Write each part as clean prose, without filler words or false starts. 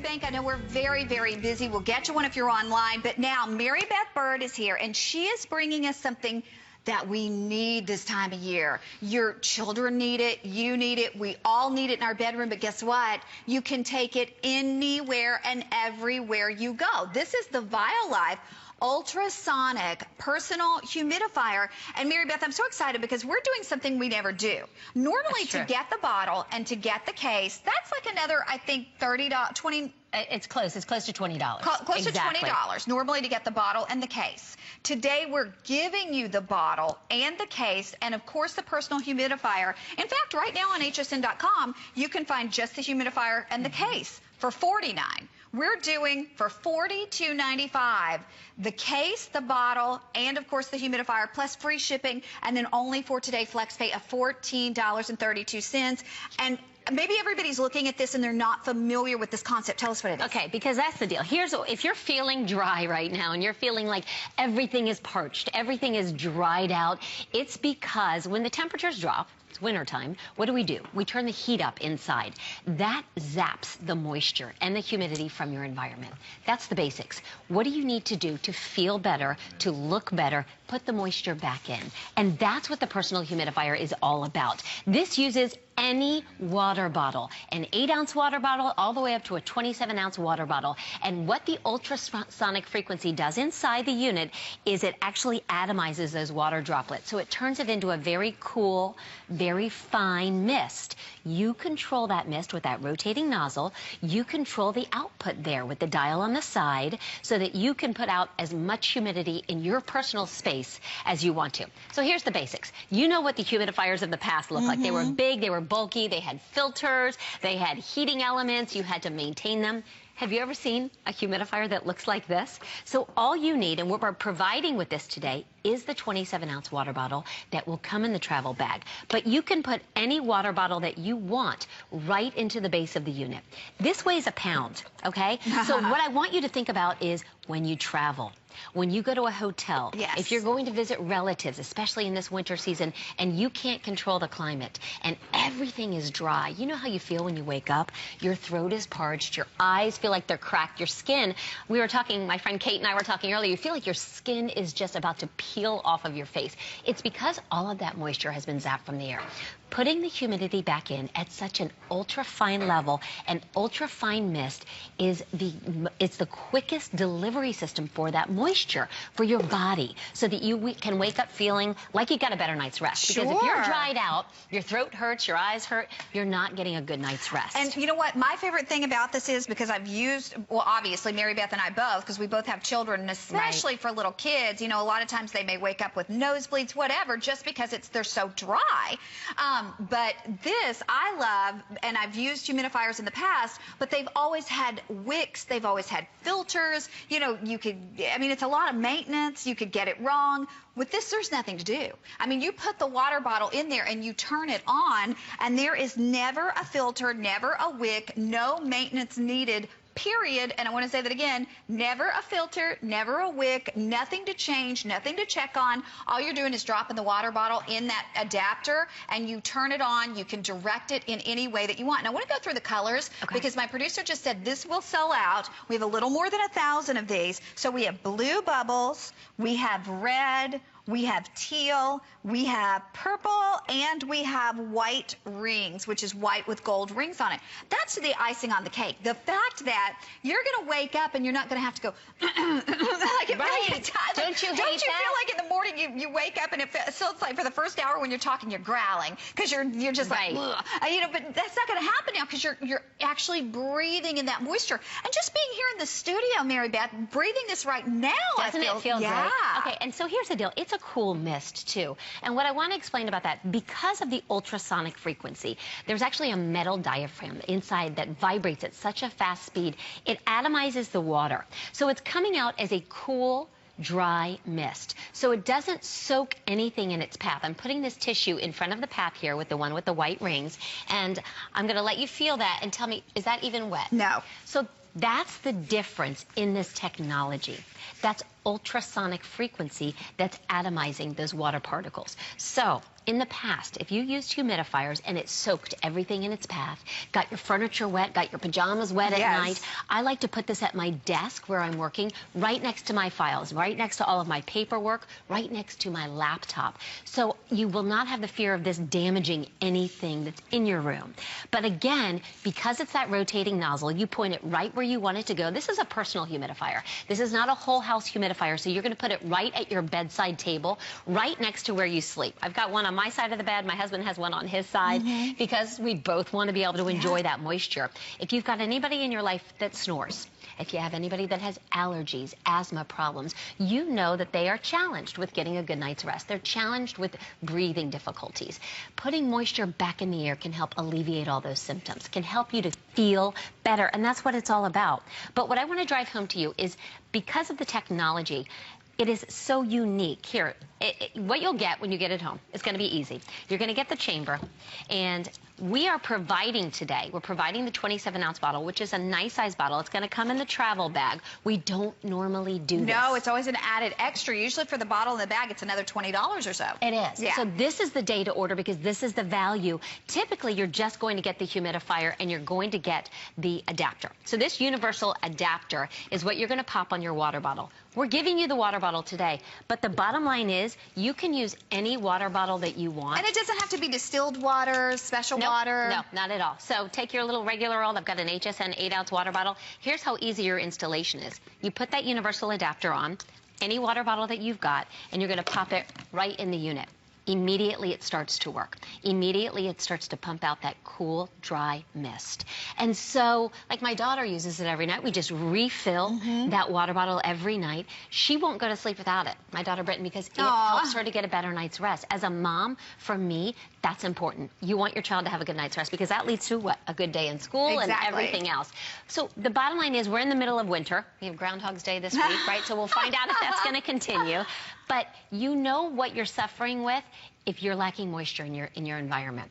Bank. I know we're very, very busy. We'll get you one if you're online. But now, Mary Beth Bird is here, and she is bringing us something that we need this time of year. Your children need it, you need it, we all need it in our bedroom, but guess what? You can take it anywhere and everywhere you go. This is the VIOlife Ultrasonic Personal Humidifier. And Mary Beth, I'm so excited because we're doing something we never do. Normally, to get the bottle and to get the case, that's like another, I think, $30, $20. It's close to $20. Close to $20 normally to get the bottle and the case. Today we're giving you the bottle and the case and of course the personal humidifier. In fact, right now on hsn.com you can find just the humidifier and the case for $49. We're doing for $42.95 the case, the bottle, and of course the humidifier, plus free shipping, and then only for today flex pay of $14.32. And maybe everybody's looking at this and they're not familiar with this concept. Tell us what it is. Okay, because that's the deal. If you're feeling dry right now and you're feeling like everything is parched, everything is dried out, it's because when the temperatures drop, it's wintertime, what do? We turn the heat up inside. That zaps the moisture and the humidity from your environment. That's the basics. What do you need to do to feel better, to look better? Put the moisture back in. And that's what the personal humidifier is all about. This uses any water bottle, an 8-ounce water bottle all the way up to a 27-ounce water bottle. And what the ultrasonic frequency does inside the unit is it actually atomizes those water droplets. So it turns it into a very cool, very fine mist. You control that mist with that rotating nozzle. You control the output there with the dial on the side so that you can put out as much humidity in your personal space as you want to. So here's the basics. You know what the humidifiers of the past looked like. They were big, they were bulky, they had filters, they had heating elements, you had to maintain them. Have you ever seen a humidifier that looks like this? So all you need, and what we're providing with this today, is the 27-ounce water bottle that will come in the travel bag. But you can put any water bottle that you want right into the base of the unit. This weighs a pound, okay? So what I want you to think about is when you travel, when you go to a hotel, if you're going to visit relatives, especially in this winter season, and you can't control the climate, and everything is dry. You know how you feel when you wake up? Your throat is parched, your eyes feel like they're cracked, your skin, we were talking, my friend Kate and I were talking earlier, you feel like your skin is just about to peel off of your face. It's because all of that moisture has been zapped from the air. Putting the humidity back in at such an ultra-fine level, an ultra-fine mist is it's the quickest delivery system for that moisture for your body, so that you can wake up feeling like you got a better night's rest. Because if you're dried out, your throat hurts, your eyes hurt, you're not getting a good night's rest. And you know what? My favorite thing about this is because I've used, well, obviously Mary Beth and I both, because we both have children, and especially for little kids, you know, a lot of times they may wake up with nosebleeds, whatever, just because they're so dry. But this I love, and I've used humidifiers in the past, but they've always had wicks, they've always had filters. You know, I mean, it's a lot of maintenance. You could get it wrong. With this, there's nothing to do. I mean, you put the water bottle in there and you turn it on, and there is never a filter, never a wick, no maintenance needed, period. And I want to say that again, never a filter, never a wick, nothing to change, nothing to check on. All you're doing is dropping the water bottle in that adapter and you turn it on. You can direct it in any way that you want. And I want to go through the colors because my producer just said this will sell out. We have a little more than 1,000 of these. So we have blue bubbles, we have red, we have teal, we have purple, and we have white rings, which is white with gold rings on it. That's the icing on the cake. The fact that you're going to wake up and you're not going to have to go like it really does. Don't you feel like in the morning you wake up and it feels like for the first hour when you're talking you're growling because you're just like, ugh. You know, but that's not going to happen now because you're actually breathing in that moisture. And just being here in the studio, Mary Beth, breathing this right now, doesn't it feel great? Okay, and so here's the deal. It's a cool mist too, and what I want to explain about that, because of the ultrasonic frequency, there's actually a metal diaphragm inside that vibrates at such a fast speed, it atomizes the water. So it's coming out as a cool, dry mist. So it doesn't soak anything in its path. I'm putting this tissue in front of the path here with the one with the white rings, and I'm going to let you feel that and tell me, is that even wet? No. So that's the difference in this technology. That's ultrasonic frequency that's atomizing those water particles. So in the past, if you used humidifiers and it soaked everything in its path, got your furniture wet, got your pajamas wet at night, I like to put this at my desk where I'm working, right next to my files, right next to all of my paperwork, right next to my laptop. So you will not have the fear of this damaging anything that's in your room. But again, because it's that rotating nozzle, you point it right where you want it to go. This is a personal humidifier. This is not a whole house humidifier, so you're going to put it right at your bedside table, right next to where you sleep. I've got one on my side of the bed. My husband has one on his side because we both want to be able to enjoy that moisture. If you've got anybody in your life that snores, if you have anybody that has allergies, asthma problems, you know that they are challenged with getting a good night's rest. They're challenged with breathing difficulties. Putting moisture back in the air can help alleviate all those symptoms, can help you to feel better, and that's what it's all about. But what I want to drive home to you is because of the technology, it is so unique. Here, what you'll get when you get it home is going to be easy. You're going to get the chamber, and we are providing today, we're providing the 27-ounce bottle, which is a nice size bottle. It's going to come in the travel bag. We don't normally do this. No, it's always an added extra. Usually for the bottle and the bag, it's another $20 or so. It is. Yeah. So this is the day to order because this is the value. Typically, you're just going to get the humidifier and you're going to get the adapter. So this universal adapter is what you're going to pop on your water bottle. We're giving you the water bottle today, but the bottom line is you can use any water bottle that you want. And it doesn't have to be distilled water, special water. No, not at all. So take your little regular old, I've got an HSN 8-ounce water bottle. Here's how easy your installation is. You put that universal adapter on, any water bottle that you've got, and you're going to pop it right in the unit. Immediately it starts to work. Immediately it starts to pump out that cool, dry mist. And so, like my daughter uses it every night. We just refill that water bottle every night. She won't go to sleep without it, my daughter Brittany, because it helps her to get a better night's rest. As a mom, for me, that's important. You want your child to have a good night's rest because that leads to what? A good day in school and everything else. So the bottom line is we're in the middle of winter. We have Groundhog's Day this week, right? So we'll find out if that's going to continue. But you know what you're suffering with if you're lacking moisture in your environment.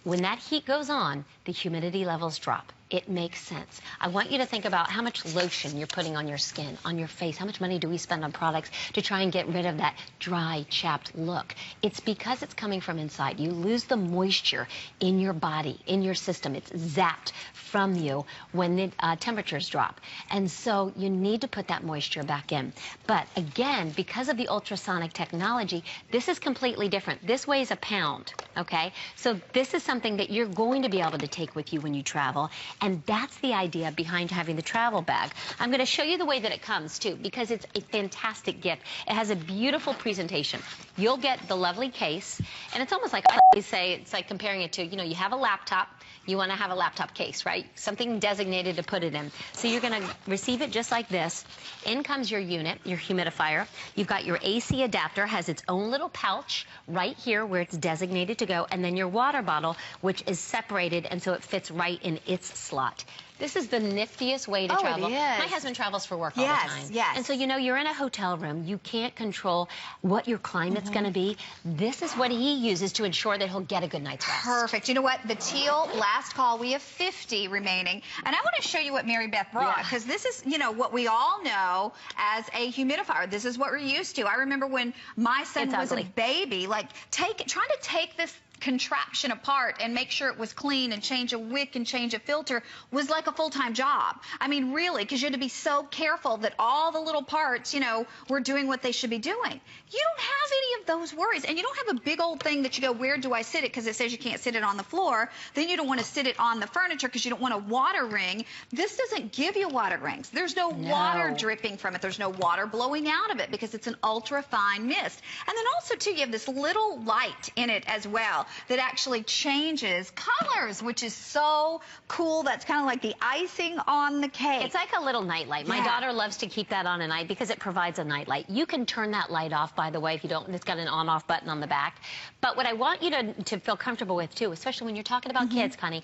When that heat goes on, the humidity levels drop. It makes sense. I want you to think about how much lotion you're putting on your skin, on your face. How much money do we spend on products to try and get rid of that dry, chapped look? It's because it's coming from inside. You lose the moisture in your body, in your system. It's zapped from you when the temperatures drop. And so you need to put that moisture back in. But again, because of the ultrasonic technology, this is completely different. This weighs a pound, okay? So this is something that you're going to be able to take with you when you travel. And that's the idea behind having the travel bag. I'm going to show you the way that it comes, too, because it's a fantastic gift. It has a beautiful presentation. You'll get the lovely case, and it's almost like I always say, it's like comparing it to, you know, you have a laptop. You want to have a laptop case, right? Something designated to put it in. So you're going to receive it just like this. In comes your unit, your humidifier. You've got your AC adapter, has its own little pouch right here where it's designated to go, and then your water bottle, which is separated, and so it fits right in its slot. This is the niftiest way to travel. It is. My husband travels for work all the time. Yes. And so, you know, you're in a hotel room. You can't control what your climate's going to be. This is what he uses to ensure that he'll get a good night's rest. Perfect. You know what? The teal, last call. We have 50 remaining. And I want to show you what Mary Beth brought, because this is, you know, what we all know as a humidifier. This is what we're used to. I remember when my son was a baby, like trying to take this contraption apart and make sure it was clean and change a wick and change a filter was like a full-time job. I mean, really, because you had to be so careful that all the little parts, you know, were doing what they should be doing. You don't have any of those worries, and you don't have a big old thing that you go, where do I sit it, because it says you can't sit it on the floor. Then you don't want to sit it on the furniture because you don't want a water ring. This doesn't give you water rings. There's no water dripping from it. There's no water blowing out of it because it's an ultra-fine mist. And then also, too, you have this little light in it as well that actually changes colors, which is so cool. That's kind of like the icing on the cake. It's like a little nightlight. My daughter loves to keep that on at night because it provides a nightlight. You can turn that light off, by the way, if you don't. It's got an on-off button on the back. But what I want you to feel comfortable with, too, especially when you're talking about kids, Connie,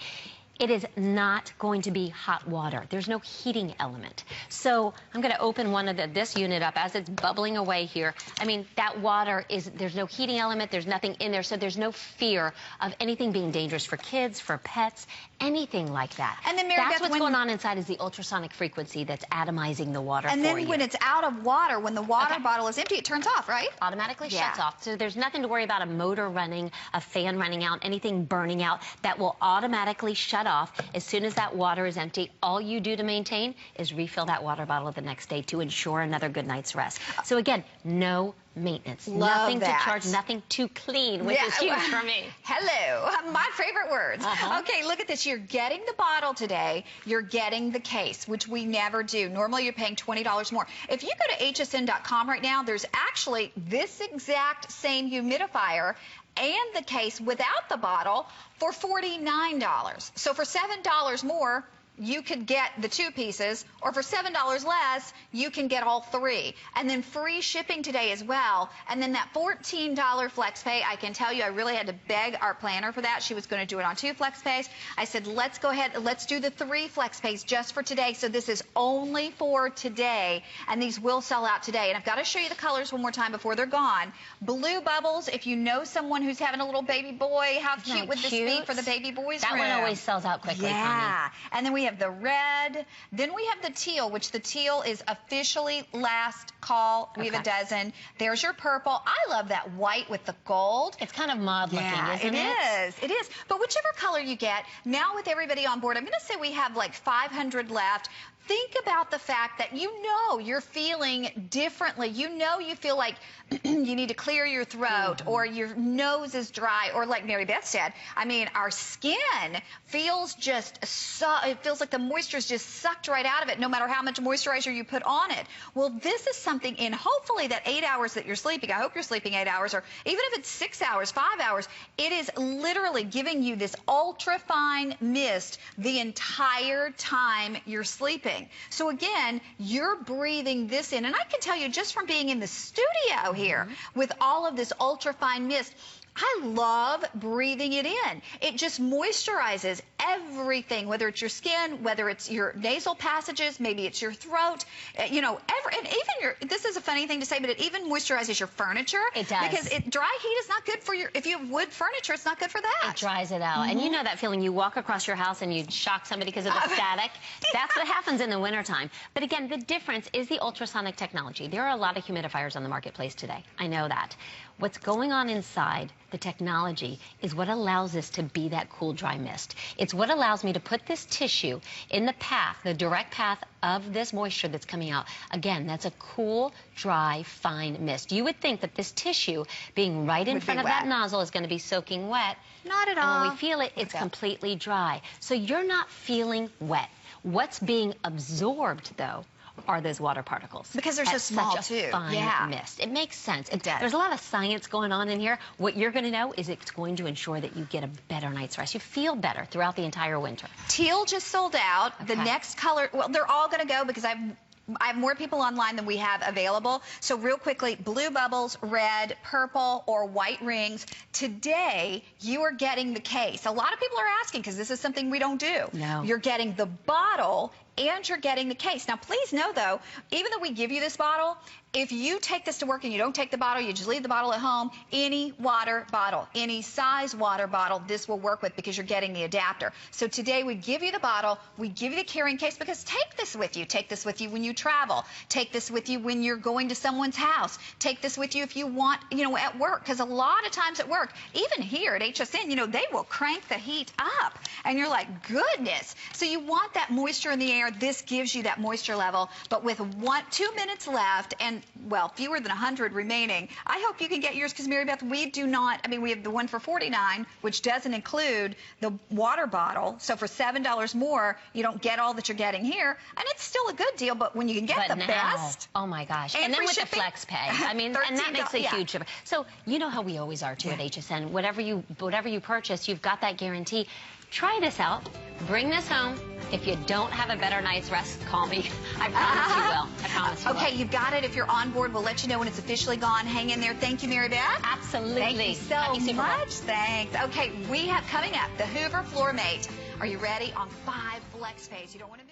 it is not going to be hot water. There's no heating element. So I'm going to open one of this unit up as it's bubbling away here. I mean, that water there's no heating element, there's nothing in there, so there's no fear of anything being dangerous for kids, for pets, anything like that. And then, Mary that's Beth, what's going on inside is the ultrasonic frequency that's atomizing the water and then when it's out of water, when the water bottle is empty, it turns off, right? Automatically shuts off. So there's nothing to worry about a motor running, a fan running out, anything burning out. That will automatically shut off as soon as that water is empty. All you do to maintain is refill that water bottle the next day to ensure another good night's rest. So again, no maintenance. Nothing to charge, nothing to clean, which is huge for me. Hello, my favorite words. Okay, look at this. You're getting the bottle today. You're getting the case, which we never do. Normally, you're paying $20 more. If you go to hsn.com right now, there's actually this exact same humidifier and the case without the bottle for $49. So for $7 more, you could get the 2 pieces, or for $7 less, you can get all 3. And then free shipping today as well. And then that $14 flex pay, I can tell you, I really had to beg our planner for that. She was going to do it on 2 flex pays. I said, let's go ahead, let's do the 3 flex pays just for today. So this is only for today, and these will sell out today. And I've got to show you the colors one more time before they're gone. Blue bubbles, if you know someone who's having a little baby boy, how cute would this be for the baby boy's room? That one always sells out quickly for me. And then we have the red, then we have the teal, which the teal is officially last call. We have a dozen. There's your purple. I love that white with the gold. It's kind of mod looking, isn't it? It is. But whichever color you get, now with everybody on board, I'm going to say we have like 500 left. Think about the fact that you know you're feeling differently. You know you feel like you need to clear your throat or your nose is dry, or like Mary Beth said, I mean, our skin feels it feels like the moisture is just sucked right out of it no matter how much moisturizer you put on it. Well, this is something in hopefully that 8 hours that you're sleeping. I hope you're sleeping 8 hours, or even if it's 6 hours, 5 hours, it is literally giving you this ultra fine mist the entire time you're sleeping. So again, you're breathing this in. And I can tell you just from being in the studio here with all of this ultra-fine mist, I love breathing it in. It just moisturizes everything, whether it's your skin, whether it's your nasal passages, maybe it's your throat, you know, and even this is a funny thing to say, but it even moisturizes your furniture. It does. Because dry heat is not good for if you have wood furniture, it's not good for that. It dries it out. And you know that feeling, you walk across your house and you shock somebody because of the static. That's what happens in the wintertime. But again, the difference is the ultrasonic technology. There are a lot of humidifiers on the marketplace today. I know that. What's going on inside the technology is what allows this to be that cool, dry mist. It's what allows me to put this tissue in the path, the direct path of this moisture that's coming out. Again, that's a cool, dry, fine mist. You would think that this tissue being right in front of that nozzle is going to be soaking wet. Not at all. And when we feel it, it's completely dry. So you're not feeling wet. What's being absorbed, though, are those water particles. Because they're so small, such a fine mist. It makes sense. It does. There's a lot of science going on in here. What you're going to know is it's going to ensure that you get a better night's rest. You feel better throughout the entire winter. Teal just sold out. The next color, well, they're all going to go because I have more people online than we have available. So real quickly, blue bubbles, red, purple, or white rings. Today, you are getting the case. A lot of people are asking because this is something we don't do. No. You're getting the bottle and you're getting the case. Now, please know, though, even though we give you this bottle, if you take this to work and you don't take the bottle, you just leave the bottle at home, any water bottle, any size water bottle, this will work with because you're getting the adapter. So today we give you the bottle, we give you the carrying case because take this with you. Take this with you when you travel. Take this with you when you're going to someone's house. Take this with you if you want, you know, at work, because a lot of times at work, even here at HSN, you know, they will crank the heat up and you're like, goodness. So you want that moisture in the air. This gives you that moisture level, but with 2 minutes left and, well, fewer than 100 remaining, I hope you can get yours because, Mary Beth, we do not, I mean, we have the one for $49, which doesn't include the water bottle. So for $7 more, you don't get all that you're getting here, and it's still a good deal, but when you can get the best. Oh my gosh. And then with the flex pay, I mean, and that makes a huge difference. So you know how we always are too at HSN. Whatever you purchase, you've got that guarantee. Try this out. Bring this home. If you don't have a better night's rest, call me. I promise you will. I promise you will. Okay, you've got it. If you're on board, we'll let you know when it's officially gone. Hang in there. Thank you, Mary Beth. Absolutely. Thank you so much. Thanks. Okay, we have coming up the Hoover Floor Mate. Are you ready? On 5 flex pays. You don't want to